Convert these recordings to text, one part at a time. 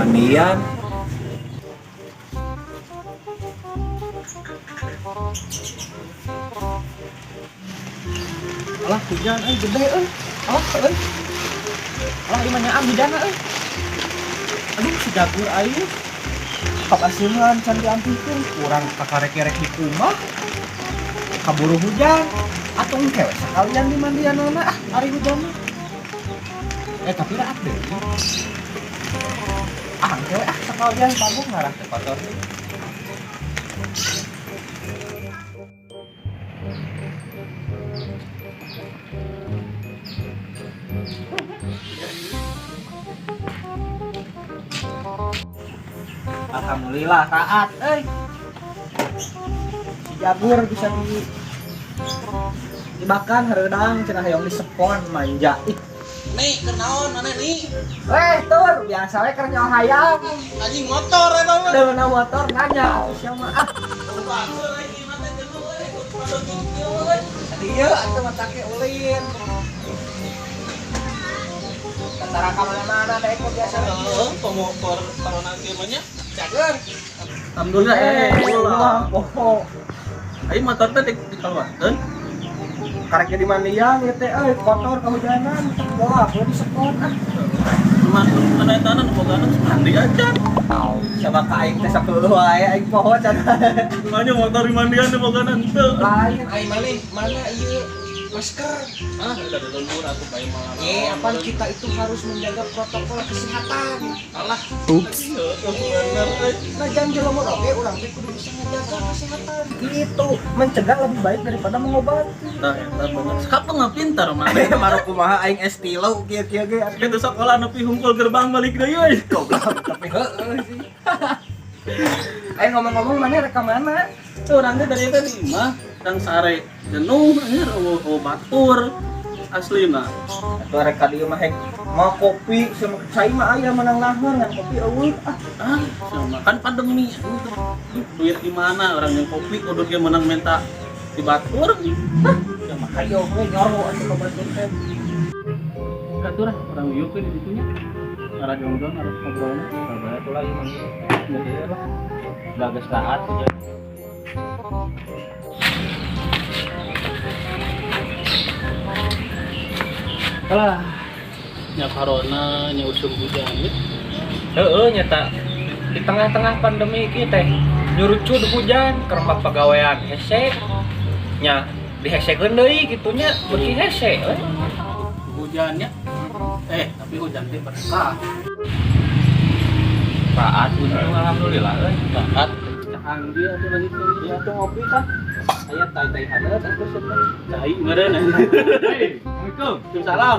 mandian. Alah hujan gede alah alah ieu mah nyaam hidana aduh si jagur aing kapasihan can diampikeun kurang kakarek-kerek di kumah kaburu hujan atuh engke we sakalian di mandianana ari hujan mah tapi raat deh engke we sakalian pabung ngarah teh kotor alhamdulillah taat si jagur bisa dimakan hareudang cenah hayang disepon manja nih kenaon mana nih tur biasa we keur nyawa hayam anjing motor eta mah deuna motor nanya sia mah batur lagi mah teh jenuh euy padot kieu euy dieu atuh mah take ulin Tara ka mana-mana teh ikut biasa heeh pemotor corona kieu mah nya jager alhamdulillah ulah poho Aing motor teh dikeluarkeun. karek di mandian ieu teh kotor kehujanan bola di sekon Mana eta nu bogana mandi aja. coba ka aing teh sakeuleuh wae aing poho can Makanya motor di mandian teh bogana henteu. lain ai mana ieu masker Udah lembur atuh bae malam. apa kita itu harus menjaga protokol kesehatan alah Bener euy. nah jangan jelema oge urang teh kudu bisa menjaga kesehatan gitu mencegah lebih baik daripada mengobati Tah eta bener. Kapan pintar mah. baru kumaha aing S3 kieu-kieu ge Itu sekolah nepi hungkul gerbang balik deui euy. goblok tapi heueuh sih aing ngomong-ngomong mana rek ka mana Tuh orang teh dari tadi mah dan sare jenuh anjir batur aslina. atuh rek ka dieu mah hek mau kopi sama cai mah aya menang naheun ngan kopi eueuh Sama kan pandemi duit di mana orang yang kopi kudu dia menang minta di batur. sama hayo we nyoro atuh ka batur teh Katurah orang yuk di situnya. Arah jongdon harus ngobrolnya. sabar atuh lagi mah Jadi lah. udah geus taat aja Alah. Nya corona nya usum hujan ya. heueuh nyata di tengah-tengah pandemi iki teh nyurucud hujan keur pagawean hese nya dihesekeun deui kitu nya beuki hese Hujannya. Tapi hujan teh berkah. taat untung alhamdulillah Banget. Anggi atuh lagi tuh. ya tuh ngopi kan aya tai-tai halet atuh sebentar Cai ngeureun. Hei, Assalamualaikum. Waalaikumsalam.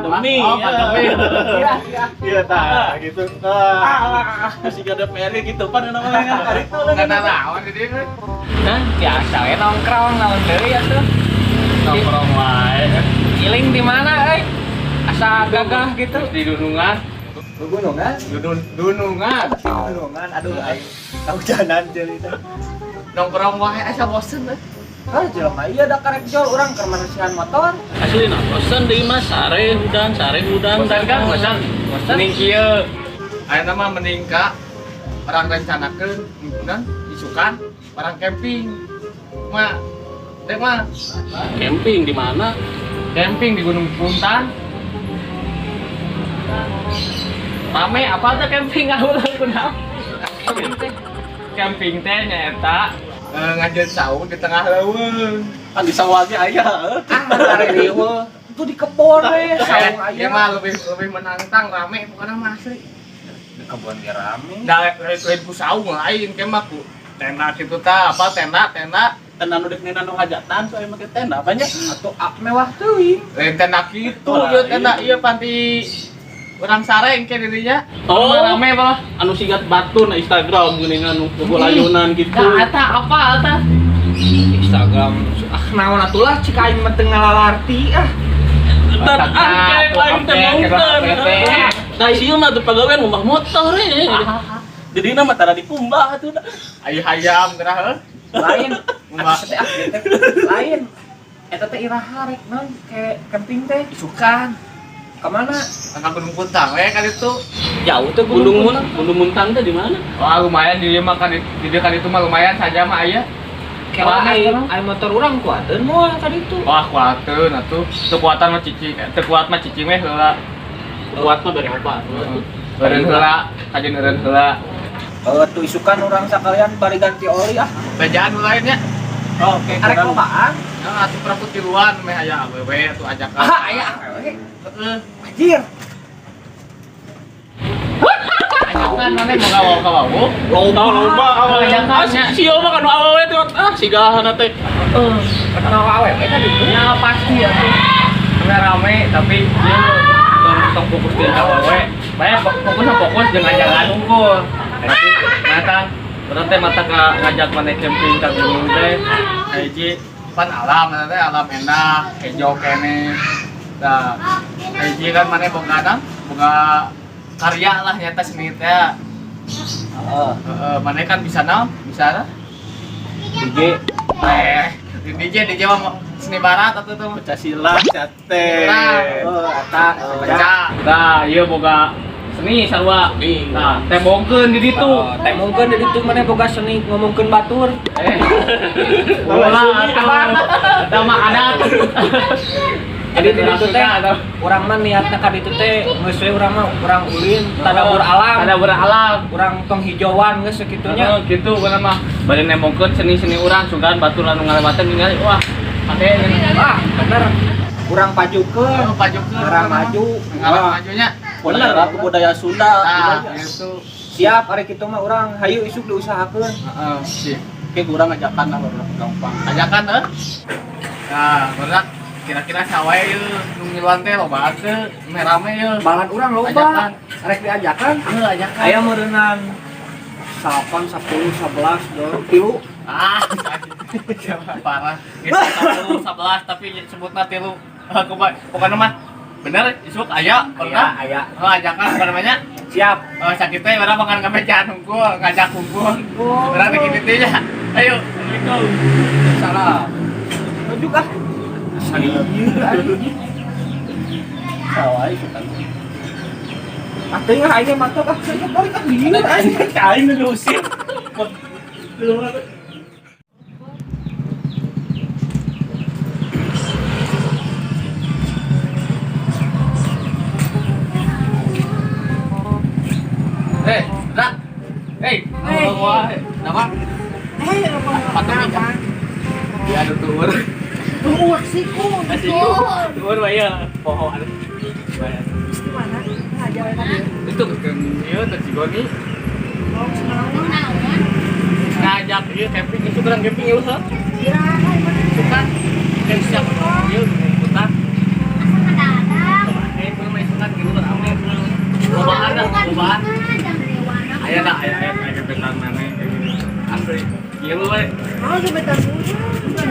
Pandemi. Oh, pandemi. Iya, iya. Iya tah gitu. Masih ada PR gitu pan namanya kan hari itu lah. Kana naon di dieu? Hah, biasa we nongkrong naon deui atuh. Nongkrong wae. Iling di mana euy? Asa gagah gitu. di dunungan Gunungan? dunungan Gunungan. Aduh aing kahujanan cerita. nongkrong wae asa bosen euy Jelema ieu da karek jol urang keur manasihan motor. Asli nah bosan deui mah sare udan bosan kan bosan mending kieu ayeuna mah mending ka orang rencanakeun mingguan isukan orang camping mah teh mah camping di mana? camping di Gunung Puntan rame apa tuh camping ngawulan kunaon camping teh nyaeta ngajeun saung di tengah leuweung Kan di sawah ge aya heuh. Mantare dieu itu di kebon we, saung ya aya. mah lebih menantang rame bukan masih Di kebon ge rame. da lain ku saung lain ke mah ku tenda kitu tah apa tenda Tenda nu dek nena nu hajatan soalnya make tenda banyak. Atuh mewah teuing. lain tenda kitu Oh, ieu tenda lain. ieu panti urang sareng ke dirinya Oh. rame bah Anu sigat batu na Instagram geuning anu layunan gitu. da eta apa eta Instagram naon atulah cik aing mah teu ngalalarti Dan angke lain teh mungkin. Nah isiuna teh pagawean ngomah motor Jadi nama tara dikumbah atuh. aya hayam geurah lain Mbak. atuh teh lain eta teh iraha rek naon ke camping teh isukan Kemana? Ke Gunung Puntang kan itu. Jauh tuh Gunung Muntang teh di mana? Wah lumayan di lima kan di dekat itu mah lumayan saja mah aya. Kela ai motor urang kuateun moal tadi itu. Wah kuateun atuh. Kekuatan mah cicing, kuat mah cicing we heula. Kuat mah bari obat. Eureun heula, kajen eureun heula. Tuh isukan orang sekalian bari ganti oli ah. Bejaan lainnya. Oke, arek lobaan. Yang atuh prapu tiluan meh aya awewe atuh ajakan. Aya. Heeh. Anjir. Ajakan mana boga wae ka wae. Loba awal Ajakannya. Sio mah kan awewe teh sigahana teh. Karena awewe tadi itu. Ya pasti atuh. Rame tapi dia tong fokus di awewe. Banyak fokus jeung ajakan unggul. Tapi mata berarti mata ngajak mana camping ka gunung teh. Hiji pan alam teh alam enak, hijau kene. Nah, hiji kan mana boga karya lah nyata seni teh. Mana kan bisa bisa DJ. DJ mah seni barat atau tuh Pecah silat cate. Eta pecah. Nah, ieu boga seni sarua. Nah, tembongkeun di ditu. Temongkeun di ditu mana boga seni ngomongkeun batur. Ulah eta mah adat. Jadi di ditu teh urang mah niatna ka ditu teh geus we urang mah urang ulin tadabur alam. Urang penghijauan geus sakitunya. Gitu bener mah. Bari nembongkeun seni-seni urang sugan batur anu ngalewateun ningali wah ade Wah, bener. Urang pajukeun. pajukeun Urang maju. ngalah majunya. Bener budaya Sunda. Nah, itu. Siap ari kitu mah urang hayu isuk diusahakeun. Heeh, sih. Oke, kurang ajakan lah gampang. Ajakan Nah, berat kira-kira sawae ieu nu ngiluan teh lobaan teh merame ieu. Balan urang loba. Ajakan. Rek diajakan. Ajakan. Aya meureunnan 8, 10, 11, 3. Ah, parah. Itu 10, 11 tapi sebutna 3. Pokoknya mah bener isuk aya pernah. Aya. Ajakan apa namanya? Siap. Sakit teh urang makan kamejaan hungkul, ngajak hungkul. Urang teh kitu teh ya. Ayo, assalamualaikum. Salam. Tunjuk ah. Sawai sukan. Atuh mah aing mantap ah. Saya balik ah dieu aing. Aing ngelusir. Rak. Wah, nama? Apa? Ya ada tur. Tuh, siku. Tuh bayar pohon. Bayar. Di mana? Ngajar tadi. Itu kan ieu teh Cigoni. Oh, sebenarnya naon? Ngajak ieu camping, itu kurang camping ieu usah. Kira Suka camping siap ieu putar. asa kadadak. Itu mah isukan gitu rame. Lobaan dah, lobaan. Aya camping mana asli. Ieu we. Oh, sebentar dulu.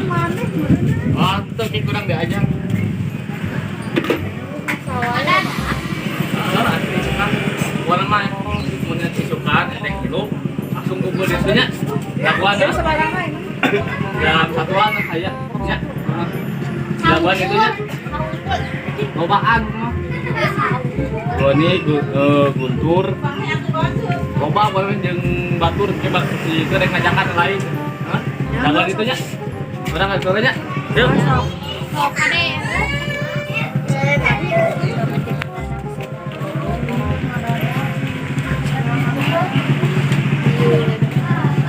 Mana? Oh, tuh ki kurang diajak. Sawalan. Asli suka. Warna mah mun isukan edek dulu langsung kumpul di situ nya. Dakwaan Jadi sebarangan ini. dalam satuan aya nya. Dakwaan itu nya. Lobaan mah. Kalau ini Guntur, loba boleh jeung batur coba si kereng ngajakan lain. Hah? Dakwaan itu nya. Urang ngatur nya. Yuk. Sok ade.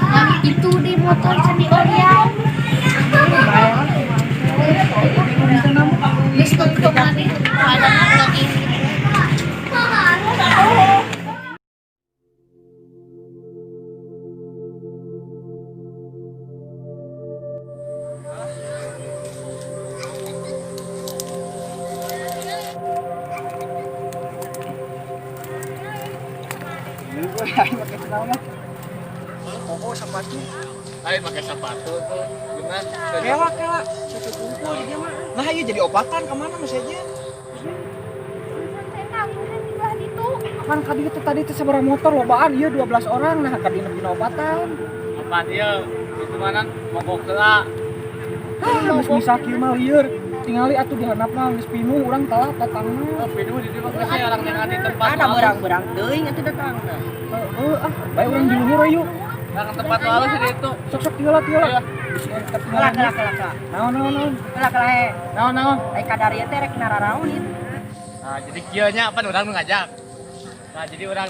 Yang itu di motor seni Orion. Geus tutup lagi. Ada lagi. Pokok sepatu. Lain pakai sepatu tuh. Gimana? Kela. Satu kumpul di dia mah. Nah, ieu jadi opatan ka mana mas aja? Kan kadi itu tadi teh sabaraha motor lobaan ieu 12 orang nah kadi nepi opatan. Apa dia? Itu mana? Mogok heula. Geus bisa kieu mah lieur. tingali atuh dihandap mah geus pinuh urang telat datangna. Pinuh di dieu geus orang yang di tempat. Ada berang-berang teuing atuh datangna. Bae urang di luhur aya yuk. Orang tempat lalu sih itu. Sok-sok tiala. Kelak. Naon. Kelak he. Naon. Ai kadar ieu teh rek nararaun ieu. Nah, jadi kieu nya apa urang nu ngajak. Nah, jadi urang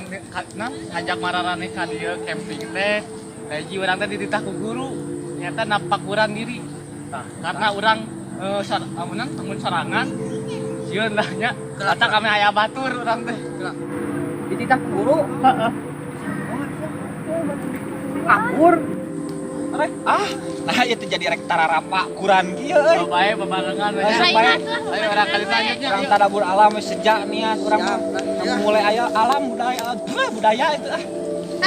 ngajak mararane ka dieu camping teh. Hiji urang teh dititah ku guru. Nyata napak urang diri. Nah, karena urang amun sorangan sieun lah nya. Kata kami aya batur urang teh. Dititah ku guru. Heeh. Akur. Nah itu jadi rek tararapa kuran kieu euy. Bae babarengan we. Ayo urang kali lanjutnya. Urang tadabur alam sejak niat urang mulai aya alam budaya itu ah.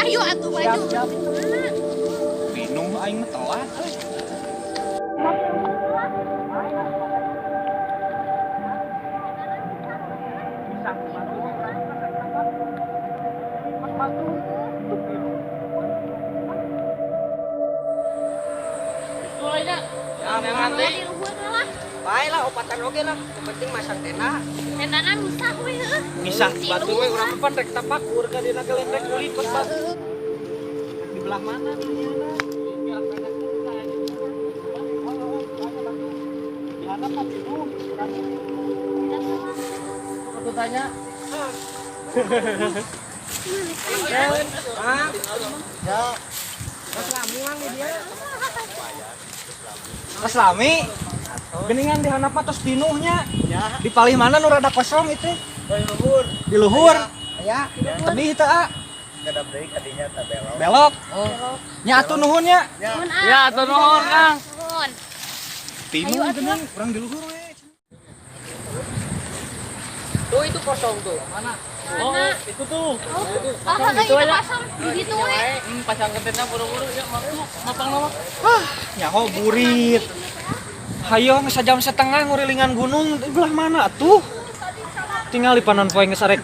Ayo atuh maju. Siap. Minum aing mah telat euy. Di luhur lah. Bae lah opatan oge lah. Yang penting masang tenda. Tendana misah we heuh. Misah batu we urang pan rek tapakur ka dina geleng rek lipat batu. Di belah mana nih? Di hadap apa itu? Aku tanya. Mas lamuang dia. Mas Lami. Geningan di handap tos pinuhnya. Di palih mana nu rada kosong itu? Di luhur. Ya. Tedih teu ah. Kadap deui kadinya teh belok. Belok. Nya atuh nuhun nya. Nuhun Ya, atuh nuhun, Kang. Nuhun. Pinuh geuning urang di luhur we. Tuh itu kosong tuh. Mana? Oh, itu tuh. Ah, itu pasang di ditu we. Pasang ketena buru-buru ya, mapang nama. Nyaho burit. Hayo geus sajam setengah ngurilingan gunung di belah mana atuh? Tinggal di panon poe geus arek.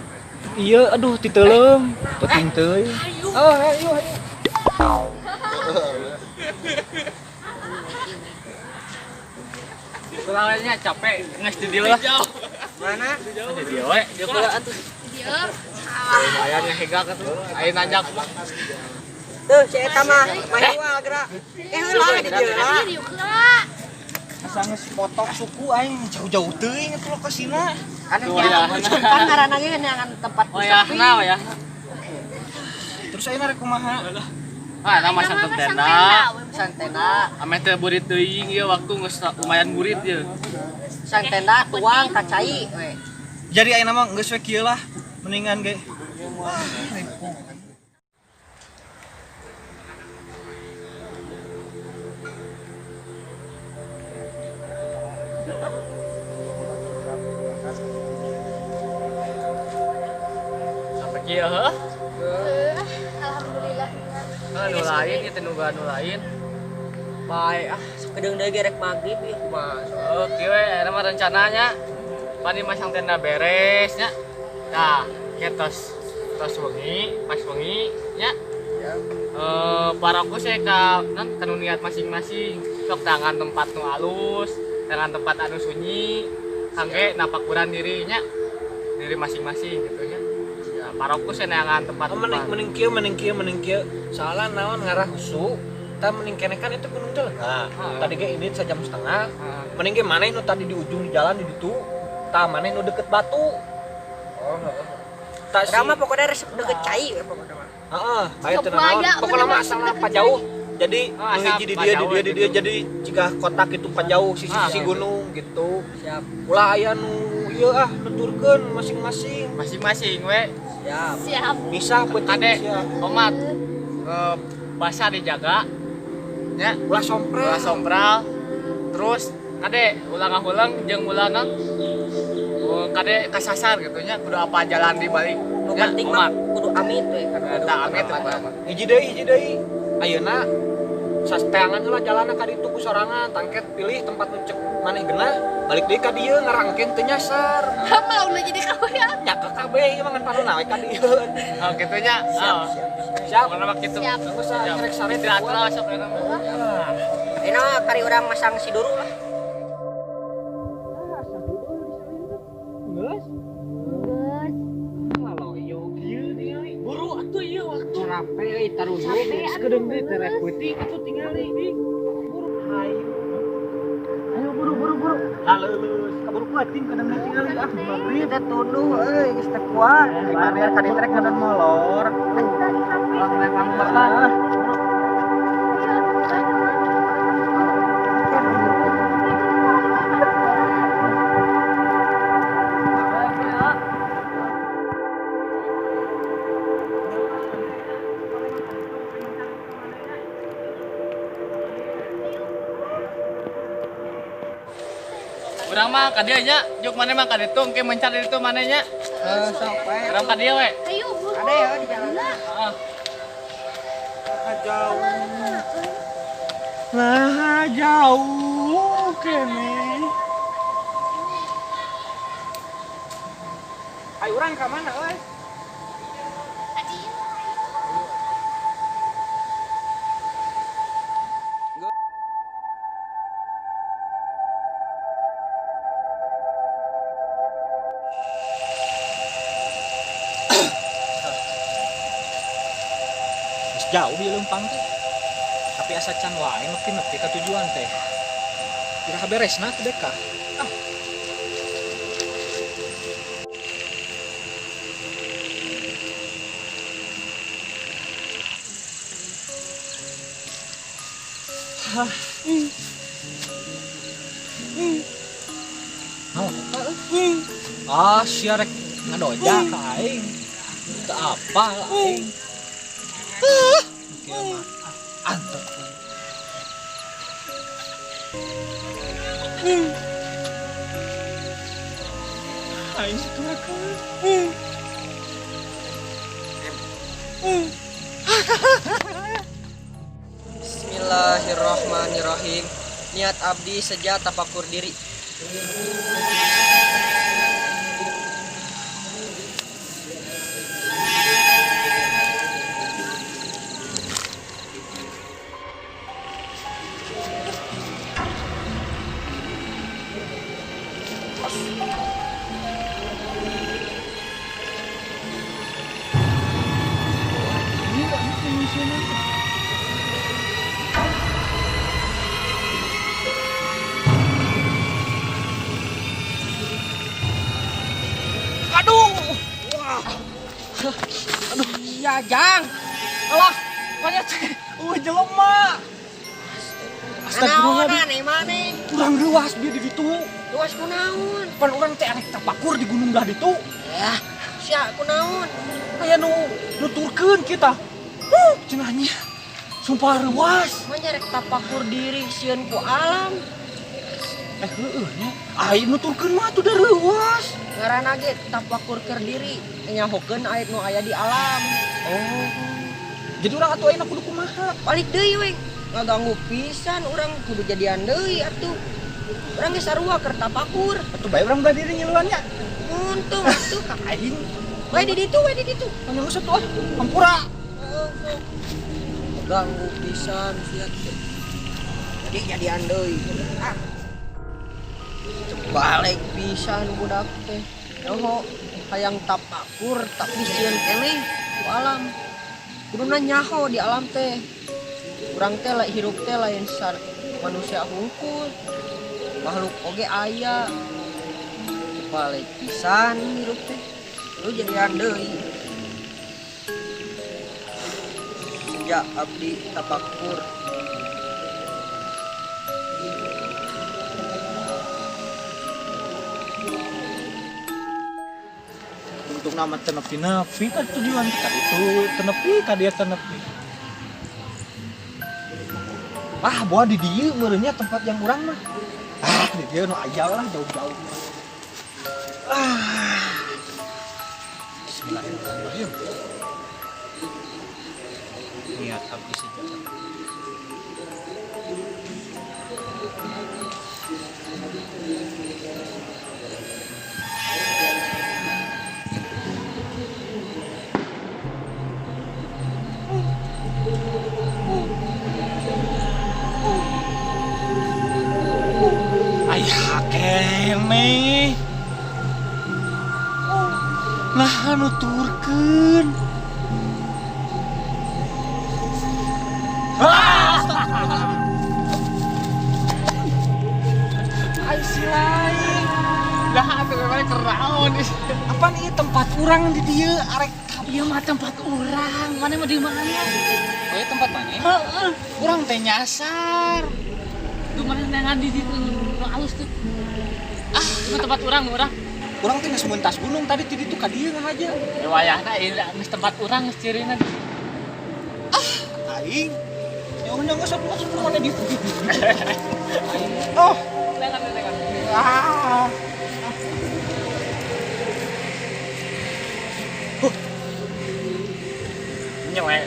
Ieu aduh titeulem, penting teuy. Oh, ayo. Kurangnya capek, nges di dieu lah. Mana? Di dieu we, dieu kula atuh. Dieu. Lumayan ngehegak atuh. Aya nanjak. Tuh, si eta mah manual geura. Heula di dieu lah. Dieu heula. Asa geus potok suku aing jauh-jauh teuing atuh lokasina. Anu kan ngaranna ge neangan tempat Oh ya, nah ya. Terus ayeuna rek kumaha? Ah, nama santet tenda. sang tenda, Ame teh burit teuing ieu waktu geus lumayan burit ieu. sang tenda tuang kacai we. Jadi ayeuna mah geus we kieu lah. Mendingan ge. Sampai kieu heuh. Alhamdulillah. Nu lain ieu teh nu lain. Bae sakedeung deui ge rek magrib ieu kumaha. Oh, kieu we eta mah rencananya padi masang tenda beres nya. Nah, tos wengi, pas wengi nya. Paraku saya ka nu niat masing-masing. Sok tangan tempat nu alus, tangan tempat anu sunyi, kangge napakuran dirinya. Diri masing-masing gitu nya. Ya, paraku saya neangan tempat Mending kieu. Soalna naon ngarah husu. Tah mending keneh kan itu gunung teh. Nah, tadi ge ini sajam setengah. Mending ge maneh nu tadi di ujung di jalan di ditu. Tah maneh nu deket batu. Tah Rama pokoknya resep deket cai we pokoknya mah. Heeh, bae teu naon. Pokona mah asal pajauh. Jadi nu hiji di dia jadi jika kotak itu pajauh sisi gunung gitu. Siap. Ulah aya nu ieu nuturkeun masing-masing. masing-masing we. Siap. Siap. Misah penting Kade sia. tomat basah dijaga nya Ulah sompral. ulah sompral terus kade ulang jeung ulana kade kasasar gitu nya kudu apa jalan di balik Nu penting mah kudu amit we kan. eta amit Hiji deui. Ayeuna sasteangan heula jalanna ka ditu ku sorangan, tangket pilih tempat nu cek maneh geunah, balik deui ka dieu ngarangkeun teu nyasar. Mau lu jadi kawean. Nya ka kabeh ieu mah ngan panonna we ka dieu. oh kitu nya Siap. pokona mah kitu Siap. Geus usah ngerek sare Tidak atuh sok eta mah Ayeuna kari urang masang si duru lah. capek taruh dulu. Sekedeng deui terek peuting atuh tingali. Buru hayu. Ayo buru. Laleus kaburu peuting kadang tingali ah maghrib. Kita tunduh geus teu kuat. Gimana ya tadi trek kadang molor. Memang bakal. Urang mah ka dieu nya, juk maneh mah ka ditu engke mencar di ditu maneh nya. Sok bae. Urang ka dieu we. Ayo, buru. Ada ya di jalan. Heeh. Jauh kene. Ayo urang ka mana euy? Jauh di lempang teh. Tapi asa can wae nepi ka tujuan teh. Kira beresna teh deka. Ah, sia rek ngadoja ka aing. Teu apa aing. Kieu mah antep. Aing saturakeun. Bismillahirrahmanirrahim. Niat abdi seja tapakur diri. Iya, Jang. Allah, banyak jelema. Astagfirullahaladzim. Mana? Kurang luas dia di ditu. Luas kunaon? Pan urang teh arek tapakur di gunung dah ditu. Ya, sia kunaon? Aya nu nuturkeun kita. Cenahnya. Sumpah luas. Manya rek tapakur diri sieun ku alam. Heueuh nya. Ai nuturkeun mah tuh da luas. Ngaranna ge tapakur keur diri, nyahokeun aya nu aya di alam. Oh. Jadi urang atuh ayeuna kudu kumaha? Balik deui we. Ngaganggu pisan urang kudu jadian deui atuh. Urang ge sarua keur tapakur. Atuh bae urang bela diri ngiluan nya. Untung atuh. Aing We di ditu. anu atuh ah. Hampura. Ganggu pisan sia teh. Jadi jadian deui. Balik pisan budak teh. Nyoho hayang tapakur tapi sieun keneh ku alam. Kuduna nyaho di alam teh. Urang teh hirup teh lain sar manusia hungkul. Makhluk oge aya. Balik pisan hirup teh. Lu jadian deui. Sejak abdi tapakur. Untuk nama tenepi-nepi kan tujuan kita itu tenepi ka dia tenepi. Ah, bawa di dieu meureunnya tempat yang urang mah. Ah, di dieu nu aya lah jauh-jauh. Ah. Bismillahirrahmanirrahim. Niat abdi sejahtera. Ayah kene. Nah nuturkeun. Ai lain. Lah atuh memang keraon. Apa nih tempat orang di dia arek Iya mah tempat orang, mana mah di mana? oh tempat mana? Heeh. Orang teh nyasar. Tuh mana nengan di situ halus tuh. Cuma tempat orang. Orang teh geus muntas gunung tadi di ditu ka dieu aja. Wayahna ieu geus tempat orang geus cirina. Aing. Nyawa geus sebelum mana di. Oh, Nengan. ah. Nya we.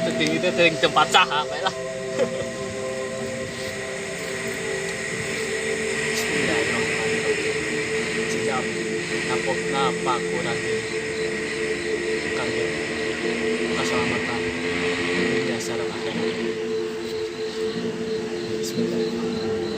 Itu tinggi itu teuing tempat saha bae lah. Siap. Napa kurang kangge keselamatan biasa lah akhirat. Bismillahirrahmanirrahim.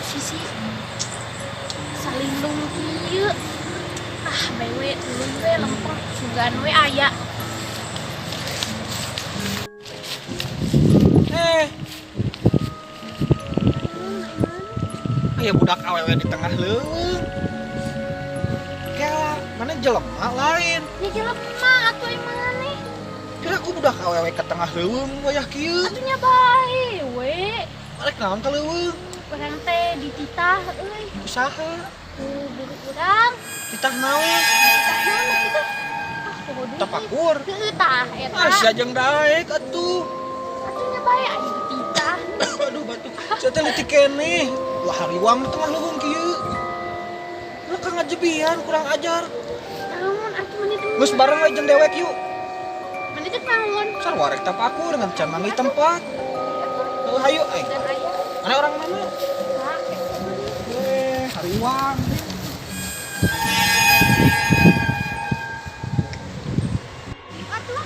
sisi salindung kieu bewe ulun we lempeng sugan we aya Aya budak awewe di tengah leuweung. Kela, mana jelema lain. ya jelema atuh imana nih Kira aku budak awewe ke tengah leuweung wayah kieu. atunya bae we Balik naon ka leuweung? urang teh dititah euy Usaha. buru urang Titah naon? titah mana kitu kudu Tapakur. heuh tah eta Ah, sia jeung daek atuh. atunya bae aya dititah Aduh batuk. Saya teh leutik keneh. Dua hariwang di tengah leuweung kieu. Lu ka ngajebian kurang ajar. naon atuh meni tuh Geus bareng we jeung dewek yuk. meni teh naon Sarwarek tapakur dengan can mangi tempat. Heuh hayu euy. dan aya Mana orang mana? Hariwang. atuh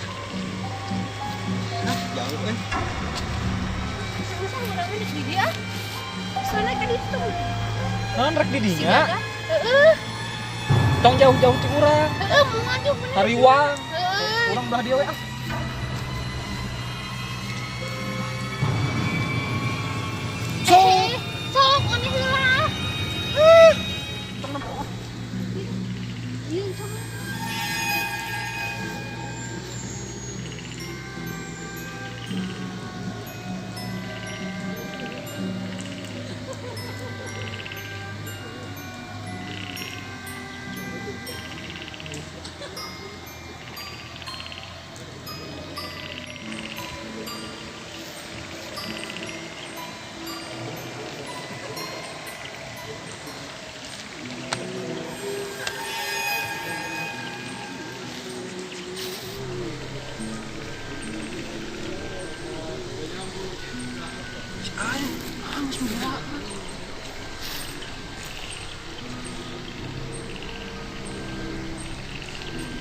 Jauh kan? di situ. Naon rek di dinya? Heeh. Tong jauh-jauh ti urang. Heeh, mau ngaju bener. Hariwang. Heeh. Urang udah dia we ah. Sok ini heula. Iya, sok.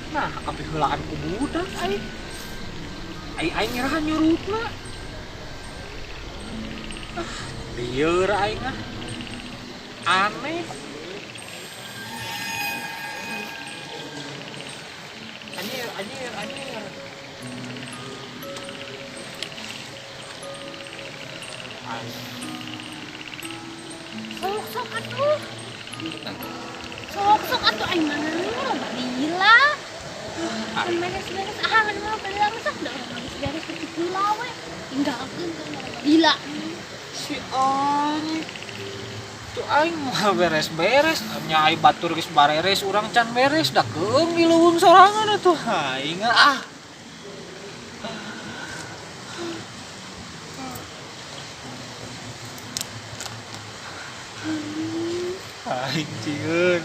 Nah, kabeh heulaan ku budak ai. Ai ngerahan nyurutna. Lieur aing ah. Aneh. Anjir. Sok atuh. Sok atuh aing mana loba lila. Kan beres-beres kan mau beler sak da beres ke gila we. Tinggalkeun kan gila. Si aneh. Tuh aing mah beres-beres, nya ai batur geus bareres urang can beres da keung di leuweung sorangan atuh. Aing ah. Aing cieun.